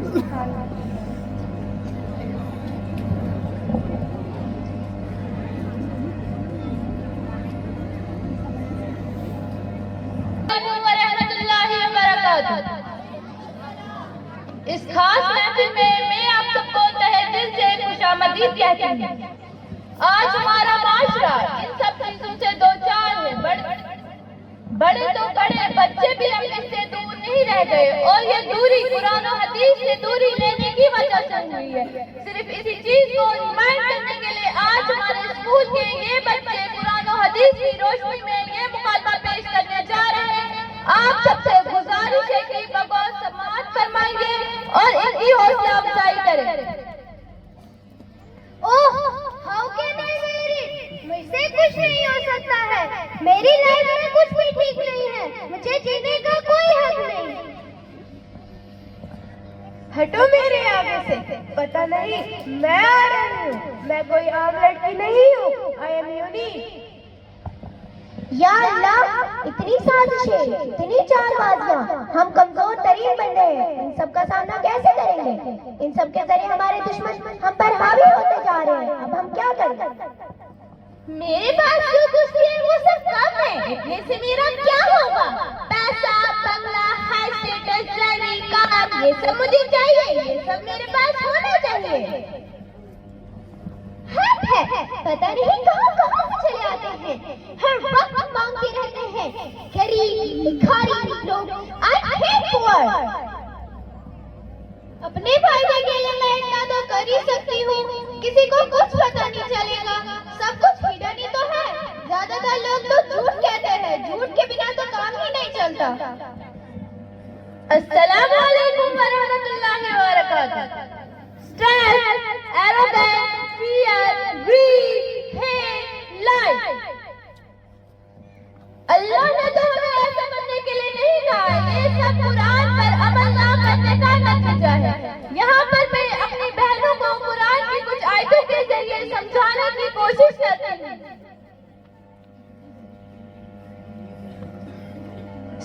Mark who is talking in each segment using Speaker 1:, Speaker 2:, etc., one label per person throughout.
Speaker 1: اس خاص محفل میں آپ سب کو تہہ دل سے خوش آمدید کہتی ہوں۔ آج ہمارا معاشرہ ان سب چیزوں سے دو چار ہے، بڑے تو بڑے بچے بھی اپنے سے دور نہیں رہ گئے، اور یہ دوری قرآن و حدیث سے دوری لینے کی وجہ سے ہوئی ہے۔ صرف اسی چیز کو ریمائنڈ کرنے کے لیے آج ہمارے اسکول کے یہ بچے قرآن و حدیث کی روشنی میں یہ مکالمہ پیش کرنے جا رہے ہیں۔ آپ سب سے گزارش ہے کہ بغور سماعت فرمائیے اور ان کی حوصلہ افزائی کریں۔
Speaker 2: Oh how can I wear it, مجھ سے کچھ نہیں ہو سکتا ہے، میری لائف میں کچھ بھی ٹھیک نہیں ہے، مجھے جینے کا کوئی حق نہیں۔
Speaker 3: ہٹو میرے آگے سے، پتہ نہیں میں آ رہی ہوں، میں کوئی عام لڑکی نہیں ہوں، آئی ایم یونیک۔
Speaker 2: یا اللہ، اتنی سازشیں، اتنی چال بازیاں، ہم کمزور ترین بندے ہیں، ان سب کا سامنا کیسے کریں گے؟ ان سب کے ذریعے ہمارے دشمن ہم پر حاوی ہوتے جا رہے ہیں، اب ہم کیا کریں؟
Speaker 1: میرے پاس جو کچھ ہے وہ سب کم ہے، اتنے سے میرا کیا ہوگا؟ پیسہ، بنگلہ، ہائی اسٹیٹس، ڈرائیونگ، کار، یہ سب مجھے چاہیے، یہ سب میرے پاس ہونا چاہیے۔
Speaker 2: پتہ نہیں کہاں کہاں سے چلے آتے ہیں، ہر وقت مانگتے رہتے ہیں، غریب بھکاری لوگ۔ I hate poor۔ اپنے فائدے کے لیے میں اتنا تو کر ہی سکتی ہوں، کسی کو کچھ پتہ نہیں چلے گا، سب کچھ ہڈن ہی تو ہے۔ زیادہ تر لوگ تو جھوٹ کہتے ہیں، جھوٹ کے بنا تو کام ہی نہیں چلتا۔
Speaker 1: السلام علیکم ورحمۃ اللہ وبرکاتہ۔ Strength, arrogance, fear, greed, hate, lie۔ اللہ نے تو ہمیں ایسا بننے کے لیے نہیں کہا، یہ سب قرآن پر عمل نہ کرنے کا نتیجہ ہے۔ یہاں پر میں اپنی بہنوں کو قرآن کی کچھ آیتوں کے ذریعے سمجھانے کی کوشش کرتی ہوں۔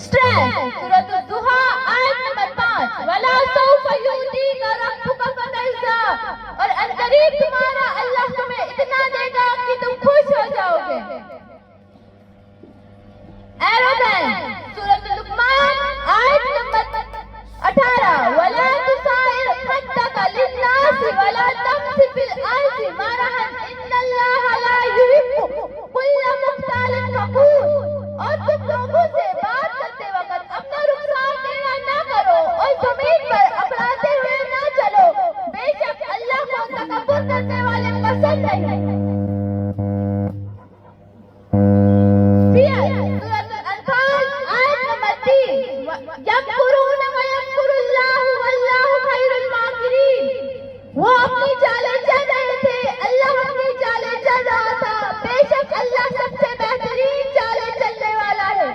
Speaker 1: Strength، سورۃ الضحیٰ آیت نمبر 5، وَلَا سَوْفَ يُؤْتِيكَ رَبُّكَ فَتَرْضَىٰ، اور عنقریب تمہارا اللہ تمہیں اتنا دے گا کہ تم خوش ہو جاؤ گے۔ Arrogance، سورۃ لقمان آیت نمبر 18، وَلَا تُصَعِّرْ خَدَّكَ لِلنَّاسِ وَلَا تَمْشِ فِي الْأَرْضِ مَرَحًا إِنَّ اللَّهَ لَا يُحِبُّ كُلَّ مُخْتَالٍ فَخُورٍ، اور تم لوگوں سے بات کرتے وقت اپنا رخسار دینا نہ کرو اور زمین پر اپڑاتے ہوئے نہ چلو، بے شک اللہ کو تکبر کرنے والے پسند نہیں۔ سورۃ الانفال آیت نمبر 3، یمکرون ویمکر اللہ واللہ خیر الماکرین، وہ اپنی چالیں چل رہے تھے، اللہ اپنی چالیں چل رہا تھا، بے شک اللہ سب سے بہترین چالیں چلنے والا ہے۔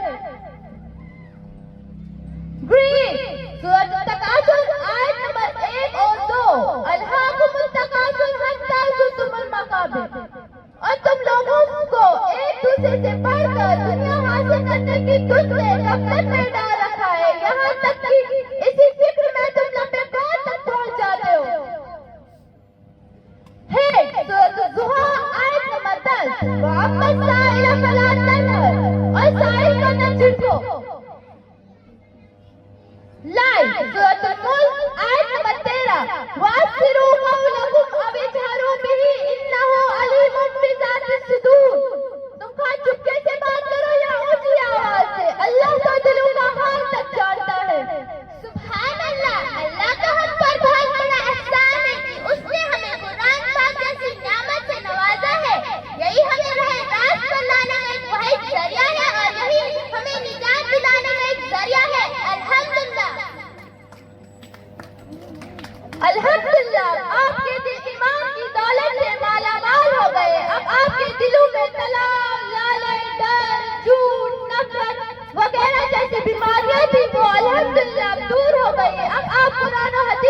Speaker 1: گرین، سورۃ التکاثر آیت نمبر 1 اور 2، الہاکم التکاثر حتی زرتم المقابر، اور تم لوگوں کو ایک دوسرے سے بڑھ کر دنیا حاصل کرنے کی تجھ سے غفلت میں ڈال رکھا ہے، یہاں تک کہ اسی فکر میں تم لمبے بعد تک پہنچ جاتے ہو۔ ہیٹ، سورۃ الضحیٰ آیت نمبر 10، وَأَمَّا السَّائِلَ فَلَا تَنْهَرْ، اور سائل کو نہ جھڑکو۔ لائف، سورۃ الملک آیت نمبر 13، وَأَسِرُّوا قَوْلَكُمْ أَوِ اجْهَرُوا بِهِ إِنَّهُ عَلِيمٌ بِذَاتِ الصُّدُورِ، تم خواہ چپکے سے بات کرو یا اونچی آواز سے، اللہ تو دلوں کا حال تک جانتا ہے۔
Speaker 2: سبحان اللہ، اللہ کا ہم پر بہت بڑا احسان ہے کہ اس نے ہمیں قرآن پاک جیسی نعمت سے نوازا ہے، یہی ہمیں راہ راست پر لانے کا ایک واحد ذریعہ ہے، اور یہی ہمیں نجات دلانے کا ایک ذریعہ ہے۔ الحمدللہ۔
Speaker 1: الحمدللہ، آپ کے دل ایمان کی دولت سے مالا مال ہو گئے، اب آپ کے دلوں میں طلاق، لالچ، ڈر، جھوٹ، نفرت وغیرہ جیسی بیماریاں تھی وہ الحمدللہ دور ہو گئی، اب آپ قرآن و حدیث